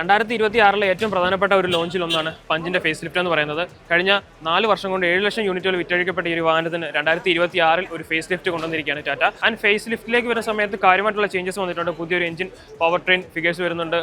2026 ഏറ്റവും പ്രധാനപ്പെട്ട ഒരു ലോഞ്ചിലൊന്നാണ് പഞ്ചിന്റെ ഫേസ് ലിഫ്റ്റ് എന്ന് പറയുന്നത്. കഴിഞ്ഞ 4 വർഷം കൊണ്ട് 7 ലക്ഷം യൂണിറ്റുകൾ വിറ്റഴിക്കപ്പെട്ട ഈ ഒരു വാഹനത്തിന് 2026 ഒരു ഫേസ് ലിഫ്റ്റ് കൊണ്ടുവന്നിരിക്കുകയാണ് ടാറ്റ. ആൻഡ് ഫേസ് ലിഫ്റ്റിലേക്ക് വരുന്ന സമയത്ത് കാര്യമായിട്ടുള്ള ചേഞ്ചസ് വന്നിട്ടുണ്ട്. പുതിയൊരു എഞ്ചിൻ പവർ ട്രെയിൻ ഫിഗേഴ്സ് വരുന്നുണ്ട്.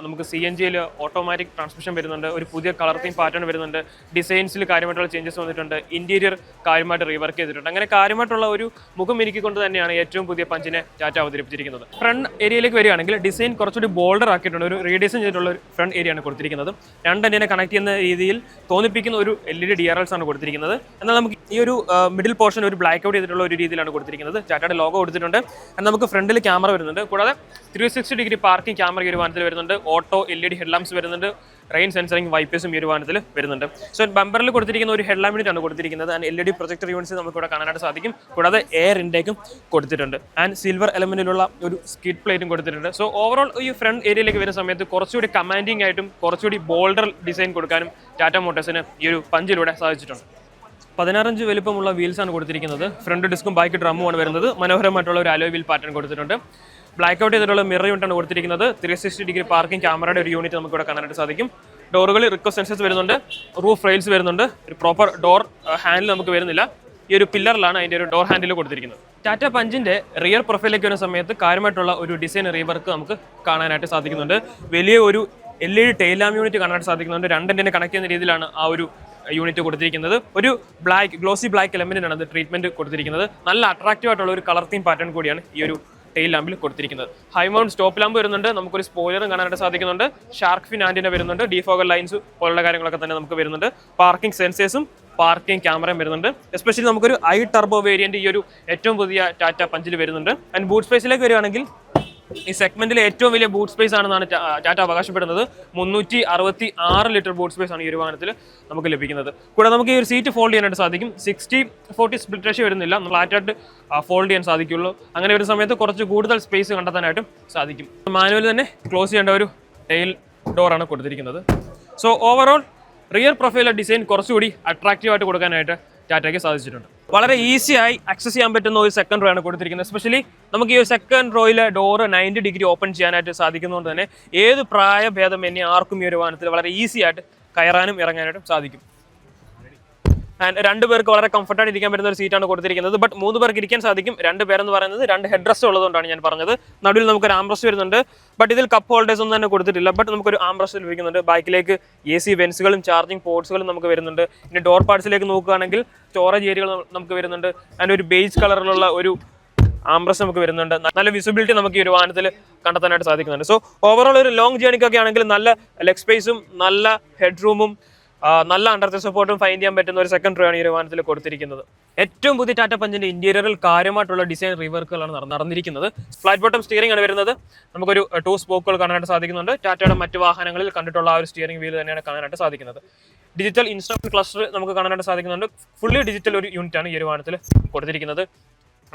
നമുക്ക് CNGയിൽ ഓട്ടോമാറ്റിക് ട്രാൻസ്മിഷൻ വരുന്നുണ്ട്. ഒരു പുതിയ കളർ തീം പാറ്റേൺ വരുന്നുണ്ട്. ഡിസൈൻസിൽ കാര്യമായിട്ടുള്ള ചേഞ്ചസ് വന്നിട്ടുണ്ട്. ഇന്റീരിയർ കാര്യമായിട്ട് റീവർക്ക് ചെയ്തിട്ടുണ്ട്. അങ്ങനെ കാര്യമായിട്ടുള്ള ഒരു മുഖം ഒരുക്കിക്കൊണ്ട് തന്നെയാണ് ഏറ്റവും പുതിയ പഞ്ചിനെ ടാറ്റ അവതരിപ്പിച്ചിരിക്കുന്നത്. ഫ്രണ്ട് ഏരിയയിലേക്ക് വരികയാണെങ്കിൽ ഡിസൈൻ കുറച്ചുകൂടി ബോൾഡർ ആക്കിയിട്ടുണ്ട്. ഒരു റീഡിസൈൻ ചെയ്തിട്ടുള്ള ഒരു ഫ്രണ്ട് ഏരിയ ആണ് കൊടുത്തിരിക്കുന്നത്. രണ്ടെണ്ണിനെ കണക്ട് ചെയ്യുന്ന രീതിയിൽ തോന്നിപ്പിക്കുന്ന ഒരു LED DRLs ആണ് കൊടുത്തിരിക്കുന്നത്. എന്നാൽ നമുക്ക് ഈ ഒരു മിഡിൽ പോർഷൻ ഒരു ബ്ലാക്ക് ഔട്ട് ചെയ്തിട്ടുള്ള ഒരു രീതിയിലാണ് കൊടുത്തിരിക്കുന്നത്. ടാറ്റയുടെ ലോഗോ കൊടുത്തിട്ടുണ്ട്. എന്നാൽ നമുക്ക് ഫ്രണ്ടിൽ ക്യാമറ വരുന്നുണ്ട്. കൂടാതെ 360 ഡിഗ്രി പാർക്കിംഗ് ക്യാമറ ഈ ഒരു വാഹനത്തിൽ വരുന്നുണ്ട്. ഓട്ടോ LED ഹെഡ്ലാംപ്സ് വരുന്നുണ്ട്. റെയിൻ സെൻസറിങ് വൈപ്പേഴ്സും ഈ ഒരു വാഹനത്തിൽ വരുന്നുണ്ട്. സോ ബമ്പറിൽ കൊടുത്തിരിക്കുന്ന ഒരു ഹെഡ് ലാമ്പ് ആണ് കൊടുത്തിരിക്കുന്നത്. ആൻഡ് LED പ്രൊജക്ടർ യൂണിറ്റ്സ് നമുക്ക് ഇവിടെ കാണാനായിട്ട് സാധിക്കും. കൂടാതെ എയർ ഇൻടേക്കും കൊടുത്തിട്ടുണ്ട്. ആൻഡ് സിൽവർ എലമെന്റിലുള്ള ഒരു സ്കിഡ് പ്ലേറ്റും കൊടുത്തിട്ടുണ്ട്. സോ ഓവറോൾ ഈ ഫ്രണ്ട് ഏരിയയിലേക്ക് വരുന്ന സമയത്ത് കുറച്ചുകൂടി കമാൻഡിംഗ് ആയിട്ടും കുറച്ചുകൂടി ബോൾഡർ ഡിസൈൻ കൊടുക്കാനും ടാറ്റ മോട്ടോഴ്സിന് ഈ ഒരു പഞ്ചിലൂടെ സാധിച്ചിട്ടുണ്ട്. 16 ഇഞ്ച് വലിപ്പമുള്ള വീൽസ് ആണ് കൊടുത്തിരിക്കുന്നത്. ഫ്രണ്ട് ഡിസ്കും ബാക്ക് ഡ്രമ്മുമാണ് വരുന്നത്. മനോഹരമായിട്ടുള്ള ഒരു അലോയ് വീൽ പാറ്റേൺ കൊടുത്തിട്ടുണ്ട്. ബ്ലാക്ക് ഔട്ട് ചെയ്തിട്ടുള്ള മിറർ യൂണിറ്റാണ് കൊടുത്തിരിക്കുന്നത്. 360 ഡിഗ്രി പാർക്കിംഗ് ക്യാമറയുടെ ഒരു യൂണിറ്റ് നമുക്ക് ഇവിടെ കാണാനായിട്ട് സാധിക്കും. ഡോറുകളിൽ റിക്വസ്റ്റ് സെൻസേഴ്സ് വരുന്നുണ്ട്. റൂഫ് റെയിൽസ് വരുന്നുണ്ട്. ഒരു പ്രോപ്പർ ഡോർ ഹാൻഡിൽ നമുക്ക് വരുന്നില്ല. ഈ ഒരു പില്ലറിലാണ് അതിൻ്റെ ഒരു ഡോർ ഹാൻഡിൽ കൊടുത്തിരിക്കുന്നത്. ടാറ്റ പഞ്ചിന്റെ റിയർ പ്രൊഫൈലിലേക്ക് വരുന്ന സമയത്ത് കാര്യമായിട്ടുള്ള ഒരു ഡിസൈൻ റീവർക്ക് നമുക്ക് കാണാനായിട്ട് സാധിക്കുന്നുണ്ട്. വലിയ ഒരു LED ടെയിൽ ലാമ്പ് യൂണിറ്റ് കാണാനായിട്ട് സാധിക്കുന്നുണ്ട്. രണ്ടെണ്ണിനെ കണക്ട് ചെയ്യുന്ന രീതിയിലാണ് ആ ഒരു യൂണിറ്റ് കൊടുത്തിരിക്കുന്നത്. ഒരു ഗ്ലോസി ബ്ലാക്ക് എലമെന്റിനാണ് അത് ട്രീറ്റ്മെന്റ് കൊടുത്തിരിക്കുന്നത്. നല്ല അട്രാക്റ്റീവ് ആയിട്ടുള്ള ഒരു കളർ തീം പാറ്റേൺ കൂടിയാണ് ഈ ഒരു ടെയിൽ ലാമ്പിൽ കൊടുത്തിരിക്കുന്നത്. ഹൈ മൗണ്ട് സ്റ്റോപ്പ് ലാമ്പ് വരുന്നുണ്ട്. നമുക്കൊരു സ്പോയിലറും കാണാനായിട്ട് സാധിക്കുന്നുണ്ട്. ഷാർക്ക് ഫിൻ ആന്റിന വരുന്നുണ്ട്. ഡിഫോഗർ ലൈൻസ് പോലുള്ള കാര്യങ്ങളൊക്കെ തന്നെ നമുക്ക് വരുന്നുണ്ട്. പാർക്കിംഗ് സെൻസേഴ്സും പാർക്കിംഗ് ക്യാമറയും വരുന്നുണ്ട്. എസ്പെഷ്യലി നമുക്കൊരു ടർബോ വേരിയന്റ് ഈ ഒരു ഏറ്റവും പുതിയ ടാറ്റ പഞ്ചിൽ വരുന്നുണ്ട്. ആൻഡ് ബൂട്ട് സ്പേസിലേക്ക് വരികയാണെങ്കിൽ ഈ സെഗ്മെന്റിലെ ഏറ്റവും വലിയ ബൂട്ട് സ്പേസ് ആണെന്നാണ് ടാറ്റ അവകാശപ്പെടുന്നത്. 366 ലിറ്റർ ബൂട്ട് സ്പേസ് ആണ് ഈ ഒരു വാഹനത്തിൽ നമുക്ക് ലഭിക്കുന്നത്. കൂടാതെ നമുക്ക് ഈ ഒരു സീറ്റ് ഫോൾഡ് ചെയ്യാനായിട്ട് സാധിക്കും. 60-40 സ്പ്ലിറ്റ് റേഷ്യോ വരുന്നില്ല. ഫ്ലാറ്റായിട്ട് ഫോൾഡ് ചെയ്യാൻ സാധിക്കുള്ളൂ. അങ്ങനെ വരുന്ന സമയത്ത് കുറച്ച് കൂടുതൽ സ്പേസ് കണ്ടെത്താനായിട്ടും സാധിക്കും. മാനുവൽ തന്നെ ക്ലോസ് ചെയ്യേണ്ട ഒരു ടെയിൽ ഡോറാണ് കൊടുത്തിരിക്കുന്നത്. So overall rear profile design കുറച്ചുകൂടി അട്രാക്റ്റീവ് ആയിട്ട് കൊടുക്കാനായിട്ട് ടാറ്റയ്ക്ക് സാധിച്ചിട്ടുണ്ട്. വളരെ ഈസിയായി ആക്സസ് ചെയ്യാൻ പറ്റുന്ന ഒരു സെക്കൻഡ് റോ ആണ് കൊടുത്തിരിക്കുന്നത്. എസ്പെഷ്യലി നമുക്ക് ഈ ഒരു സെക്കൻഡ് റോയിലെ ഡോറ് 90 ഡിഗ്രി ഓപ്പൺ ചെയ്യാനായിട്ട് സാധിക്കുന്നതുകൊണ്ട് തന്നെ ഏത് പ്രായഭേദം എന്നെ ആർക്കും ഈ ഒരു വാഹനത്തിൽ വളരെ ഈസി ആയിട്ട് കയറാനും ഇറങ്ങാനായിട്ടും സാധിക്കും. ആൻഡ് 2 പേർക്ക് വളരെ കംഫർട്ടായിട്ട് ഇരിക്കാൻ പറ്റുന്ന ഒരു സീറ്റാണ് കൊടുത്തിരിക്കുന്നത്. ബട്ട് 3 പേർക്ക് ഇരിക്കാൻ സാധിക്കും. 2 പേരെന്ന് പറയുന്നത് 2 ഹെഡ് റെസ്റ്റ് ഉള്ളതുകൊണ്ടാണ് ഞാൻ പറഞ്ഞത്. നടുവിൽ നമുക്കൊരു ആംറസ്റ്റ് വരുന്നുണ്ട്. ബട്ട് ഇതിൽ കപ്പ് ഹോൾഡേഴ്സ് ഒന്നും തന്നെ കൊടുത്തിട്ടില്ല. ബട്ട് നമുക്കൊരു ആംറസ്റ്റ് ലഭിക്കുന്നുണ്ട്. ബാക്കിലേക്ക് AC വെൻസുകളും ചാർജിങ് പോർട്സുകളും നമുക്ക് വരുന്നുണ്ട്. ഇനി ഡോർ പാർട്സിലേക്ക് നോക്കുകയാണെങ്കിൽ സ്റ്റോറേജ് ഏരിയകൾ നമുക്ക് വരുന്നുണ്ട്. ആൻഡ് ഒരു ബേജ് കളറിലുള്ള ഒരു ആംബ്രസ്റ്റ് നമുക്ക് വരുന്നുണ്ട്. നല്ല വിസിബിലിറ്റി നമുക്ക് ഈ ഒരു വാഹനത്തിൽ കണ്ടെത്താനായിട്ട് സാധിക്കുന്നുണ്ട്. സോ ഓവറോൾ ഒരു ലോങ് ജേണിക്കൊക്കെ ആണെങ്കിൽ നല്ല ലെഗ് സ്പേസും നല്ല ഹെഡ് റൂമും നല്ല അണ്ടർ സപ്പോർട്ടും ഫൈൻഡ് ചെയ്യാൻ പറ്റുന്ന ഒരു സെക്കൻഡ് റോ ആണ് ഈ ഒരു വാഹനത്തിൽ കൊടുത്തിരിക്കുന്നത്. ഏറ്റവും പുതിയ ടാറ്റ പഞ്ചിന്റെ ഇന്റീരിയറിൽ കാര്യമായിട്ടുള്ള ഡിസൈൻ റീവർക്കുകളാണ് നടന്നിരിക്കുന്നത്. ഫ്ലാറ്റ് ബോട്ടം സ്റ്റിയറിംഗ് ആണ് വരുന്നത്. നമുക്കൊരു 2 സ്പോക്കുകൾ കാണാനായിട്ട് സാധിക്കുന്നുണ്ട്. ടാറ്റയുടെ മറ്റു വാഹനങ്ങളിൽ കണ്ടിട്ടുള്ള ആ ഒരു സ്റ്റിയറിംഗ് വീൽ തന്നെയാണ് കാണാനായിട്ട് സാധിക്കുന്നത്. ഡിജിറ്റൽ ഇൻസ്ട്രുമെന്റ് ക്ലസ്റ്റർ നമുക്ക് കാണാനായിട്ട് സാധിക്കുന്നുണ്ട്. ഫുള്ളി ഡിജിറ്റൽ ഒരു യൂണിറ്റ് ആണ് ഈ ഒരു വാഹനത്തിൽ കൊടുത്തിരിക്കുന്നത്.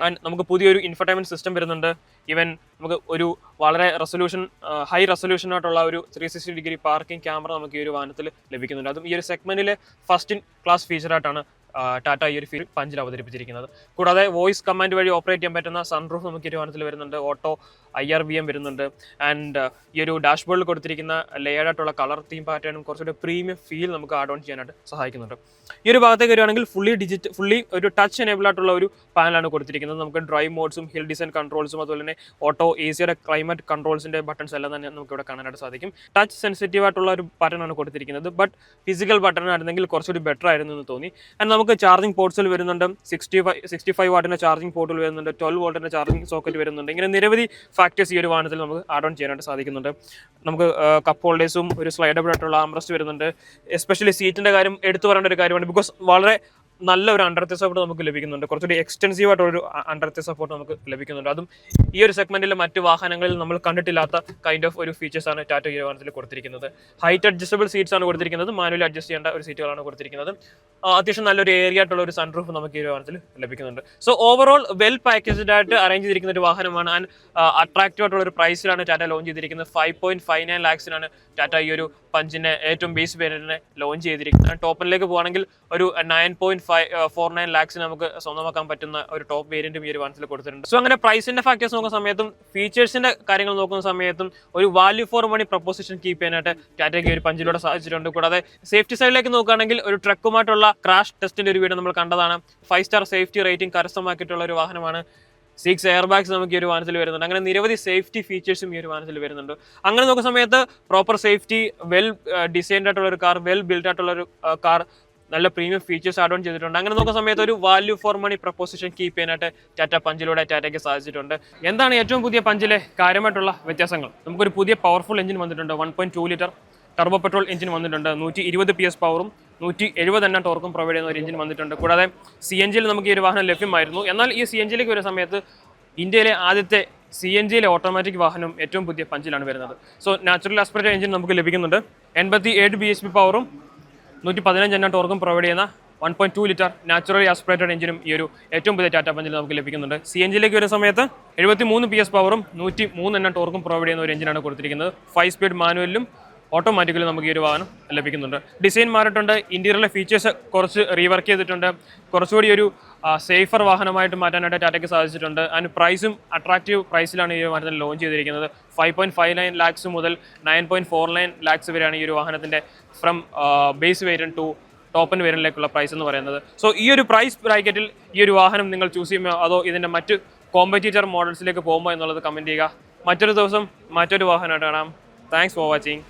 ആൻഡ് നമുക്ക് പുതിയൊരു ഇൻഫർടൈൻമെന്റ് സിസ്റ്റം വരുന്നുണ്ട്. ഈവൻ നമുക്ക് ഒരു വളരെ ഹൈ റെസൊല്യൂഷനായിട്ടുള്ള ഒരു 360 ഡിഗ്രി പാർക്കിംഗ് ക്യാമറ നമുക്ക് ഈ ഒരു വാഹനത്തിൽ ലഭിക്കുന്നുണ്ട്. അതും ഈ ഒരു സെഗ്മെന്റിലെ ഫസ്റ്റ് ഇൻ ക്ലാസ് ഫീച്ചറായിട്ടാണ് ടാറ്റ ഈ ഒരു പഞ്ചിൽ അവതരിപ്പിച്ചിരിക്കുന്നത്. കൂടാതെ വോയിസ് കമാൻഡ് വഴി ഓപ്പറേറ്റ് ചെയ്യാൻ പറ്റുന്ന സൺറൂഫ് നമുക്ക് ഈ ഒരു വാഹനത്തിൽ വരുന്നുണ്ട്. ഓട്ടോ IRVM വരുന്നുണ്ട്. ആൻഡ് ഈ ഒരു ഡാഷ്ബോർഡിൽ കൊടുത്തിരിക്കുന്ന ലെയർഡ് ആയിട്ടുള്ള കളർ തീം പാറ്റേണും കുറച്ചുകൂടി പ്രീമിയം ഫീൽ നമുക്ക് ആഡ് ഓൺ ചെയ്യാനായിട്ട് സഹായിക്കുന്നുണ്ട്. ഈ ഒരു ഭാഗത്തേക്ക് വരുവാണെങ്കിൽ ഫുള്ളി ഒരു ടച്ച് എനേബിൾ ആയിട്ടുള്ള ഒരു പാനലാണ് കൊടുത്തിരിക്കുന്നത്. നമുക്ക് ഡ്രൈവ് മോഡ്സും ഹിൽ ഡിസൈൻ കൺട്രോൾസും അതുപോലെ തന്നെ ഓട്ടോ ACയുടെ ക്ലൈമറ്റ് കൺട്രോൾസിന്റെ ബട്ടൺസ് എല്ലാം തന്നെ നമുക്ക് ഇവിടെ കാണാനായിട്ട് സാധിക്കും. ടച്ച് സെൻസിറ്റീവ് ആയിട്ടുള്ള ഒരു ബട്ടൺ ആണ് കൊടുത്തിരിക്കുന്നത്. ബട്ട് ഫിസിക്കൽ ബട്ടൺ ആയിരുന്നെങ്കിൽ കുറച്ചുകൂടി ബെറ്റർ ആയിരുന്നു എന്ന് തോന്നി. ആൻഡ് നമുക്ക് ചാർജിംഗ് പോർട്സിൽ വരുന്നുണ്ട്. 65 വാട്ടിന്റെ ചാർജിംഗ് പോർട്ടിൽ വരുന്നുണ്ട്. 12 വോൾട്ടിന്റെ ചാർജിംഗ് സോക്കറ്റ് വരുന്നുണ്ട്. ഇങ്ങനെ നിരവധി ഫാക്ടേഴ്സ് ഈ ഒരു വാഹനത്തിൽ നമുക്ക് ആഡ് ഓൺ ചെയ്യാനായിട്ട് സാധിക്കുന്നുണ്ട്. നമുക്ക് കപ്പ് ഹോൾഡേഴ്സും ഒരു സ്ലൈഡബിൾ ആയിട്ടുള്ള ആംറസ്റ്റ് വരുന്നുണ്ട്. എസ്പെഷ്യലി സീറ്റിന്റെ കാര്യം എടുത്തു പറയേണ്ട ഒരു കാര്യമാണ്. ബിക്കോസ് വളരെ നല്ല ഒരു അണ്ടർത്തെ സപ്പോർട്ട് നമുക്ക് ലഭിക്കുന്നുണ്ട്. കുറച്ചുകൂടി എക്സ്റ്റെൻസീവ് ആയിട്ടുള്ളൊരു അണ്ടർത്തെ സപ്പോർട്ട് നമുക്ക് ലഭിക്കുന്നുണ്ട്. അതും ഈ ഒരു സെഗ്മെന്റിലെ മറ്റ് വാഹനങ്ങളിൽ നമ്മൾ കണ്ടിട്ടില്ലാത്ത കൈൻഡ് ഓഫ് ഒരു ഫീച്ചേഴ്സ് ആണ് ടാറ്റ ഈ വാഹനത്തിൽ കൊടുത്തിരിക്കുന്നത്. ഹൈറ്റ് അഡ്ജസ്റ്റബിൾ സീറ്റ്സ് ആണ് കൊടുത്തിരിക്കുന്നത്. മാനുവലി അഡ്ജസ്റ്റ് ചെയ്യേണ്ട ഒരു സീറ്റുകളാണ് കൊടുത്തിരിക്കുന്നത്. അത്യാവശ്യം നല്ലൊരു ഏരിയ ആയിട്ടുള്ള ഒരു സൺറൂഫ് നമുക്ക് ഈ വാഹനത്തിൽ ലഭിക്കുന്നുണ്ട്. സോ ഓവറോൾ വെൽ പാക്കേജ്ഡ് ആയിട്ട് അറേഞ്ച് ചെയ്തിരിക്കുന്ന ഒരു വാഹനമാണ്. ആൻഡ് അട്രാക്റ്റീവ് ആയിട്ടുള്ള ഒരു പ്രൈസിലാണ് ടാറ്റ ലോഞ്ച് ചെയ്തിരിക്കുന്നത്. 5.59 lakhs ടാറ്റ ഈ ഒരു പഞ്ചിനെ ഏറ്റവും ബേസ് വേരിയന്റിനെ ലോഞ്ച് ചെയ്തിരിക്കുന്നത്. ടോപ്പനിലേക്ക് പോകുകയാണെങ്കിൽ ഒരു 9.5 1.49 lakhs നമുക്ക് സ്വന്തമാക്കാൻ പറ്റുന്ന ഒരു ടോപ്പ് വേരിയന്റും ഈ ഒരു വാഹനത്തിൽ കൊടുത്തിട്ടുണ്ട്. സോ അങ്ങനെ പ്രൈസിന്റെ ഫാക്ടേഴ്സ് നോക്കുന്ന സമയത്തും ഫീച്ചേഴ്സിന്റെ കാര്യങ്ങൾ നോക്കുന്ന സമയത്തും ഒരു value for money proposition keep ചെയ്യാനായിട്ട് ടാറ്റയ്ക്ക് ഒരു പഞ്ചിലൂടെ സാധിച്ചിട്ടുണ്ട്. കൂടാതെ സേഫ്റ്റി സൈഡിലേക്ക് നോക്കുകയാണെങ്കിൽ ഒരു ട്രക്കുമായിട്ടുള്ള ക്രാഷ് ടെസ്റ്റിന്റെ ഒരു വീഡിയോ നമ്മൾ കണ്ടതാണ്. 5 സ്റ്റാർ സേഫ്റ്റി റേറ്റിംഗ് കരസ്ഥമാക്കിയിട്ടുള്ള ഒരു വാഹനമാണ്. 6 എയർ ബാഗ്സ് നമുക്ക് ഈ ഒരു വാഹനത്തിൽ വരുന്നുണ്ട്. അങ്ങനെ നിരവധി സേഫ്റ്റി ഫീച്ചേഴ്സും ഈ ഒരു വാഹനത്തിൽ വരുന്നുണ്ട്. അങ്ങനെ നോക്കുന്ന സമയത്ത് പ്രോപ്പർ സേഫ്റ്റി, വെൽ ഡിസൈൻഡ് ആയിട്ടുള്ള ഒരു കാർ, വെൽ ബിൽഡ് ആയിട്ടുള്ള ഒരു കാർ, നല്ല പ്രീമിയം ഫീച്ചേഴ്സ് ആഡ് ഓൺ ചെയ്തിട്ടുണ്ട്. അങ്ങനെ നോക്കുന്ന സമയത്ത് ഒരു value for money proposition keep ചെയ്യാനായിട്ട് ടാറ്റ പഞ്ചിലൂടെ ടാറ്റയ്ക്ക് സാധിച്ചിട്ടുണ്ട്. എന്താണ് ഏറ്റവും പുതിയ പഞ്ചിലെ കാര്യമായിട്ടുള്ള വ്യത്യാസങ്ങൾ? നമുക്കൊരു പുതിയ പവർഫുൾ എഞ്ചിൻ വന്നിട്ടുണ്ട്. 1.2 ലിറ്റർ ടർബോ പെട്രോൾ എഞ്ചിൻ വന്നിട്ടുണ്ട്. 120 PS പവറും 170 എണ്ണ ടോർക്കും പ്രൊവൈഡ് ചെയ്യുന്ന ഒരു എഞ്ചിൻ വന്നിട്ടുണ്ട്. കൂടാതെ CNGയിൽ നമുക്ക് ഈ ഒരു വാഹനം ലഭ്യമായിരുന്നു. എന്നാൽ ഈ CNGയിലേക്ക് വരുന്ന സമയത്ത് ഇന്ത്യയിലെ ആദ്യത്തെ CNGയിലെ ഓട്ടോമാറ്റിക് വാഹനം ഏറ്റവും പുതിയ പഞ്ചിലാണ് വരുന്നത്. സോ നാച്ചുറൽ ആസ്പിറേറ്റഡ് എഞ്ചിൻ നമുക്ക് ലഭിക്കുന്നുണ്ട്. 87 bhp പവറും 115 എണ്ണ ടോർക്കും പ്രൊവൈഡ് ചെയ്യുന്ന 1.2 ലിറ്റർ നാച്ചുറലി ആസ്പിറേറ്റഡ് എഞ്ചിനും ഈ ഒരു ഏറ്റവും പുതിയ ടാറ്റ പഞ്ചിൽ നമുക്ക് ലഭിക്കുന്നുണ്ട്. CNGയിലേക്ക് വരുന്ന സമയത്ത് 73 PS പവറും 103 എണ്ണ ടോർക്കും പ്രൊവൈഡ് ചെയ്യുന്ന ഒരു എഞ്ചിനാണ് കൊടുത്തിരിക്കുന്നത്. 5 സ്പീഡ് മാനുവലിലും ഓട്ടോമാറ്റിക്കലി നമുക്ക് ഈ ഒരു വാഹനം ലഭിക്കുന്നുണ്ട്. ഡിസൈൻ മാറിയിട്ടുണ്ട്. ഇന്റീരിയറിലെ ഫീച്ചേഴ്സ് കുറച്ച് റീവർക്ക് ചെയ്തിട്ടുണ്ട്. കുറച്ചുകൂടി ഒരു സേഫർ വാഹനമായിട്ട് മാറ്റാനായിട്ട് ടാറ്റയ്ക്ക് സാധിച്ചിട്ടുണ്ട്. ആൻഡ് പ്രൈസും അട്രാക്റ്റീവ് പ്രൈസിലാണ് ഈ ഒരു വാഹനത്തിൽ ലോഞ്ച് ചെയ്തിരിക്കുന്നത്. 5.59 lakhs മുതൽ 9.49 lakhs വരെയാണ് ഈ ഒരു വാഹനത്തിൻ്റെ from base variant to top and വേരിയൻറ്റിലേക്കുള്ള പ്രൈസ് എന്ന് പറയുന്നത്. സോ ഈ ഒരു പ്രൈസ് ബ്രാക്കറ്റിൽ ഈ ഒരു വാഹനം നിങ്ങൾ ചൂസ് ചെയ്യുമോ അതോ ഇതിൻ്റെ മറ്റ് കോമ്പറ്റീറ്റർ മോഡൽസിലേക്ക് പോകുമോ എന്നുള്ളത് കമൻറ്റ് ചെയ്യുക. മറ്റൊരു ദിവസം മറ്റൊരു വാഹനമായിട്ട് കാണാം. Thanks for watching.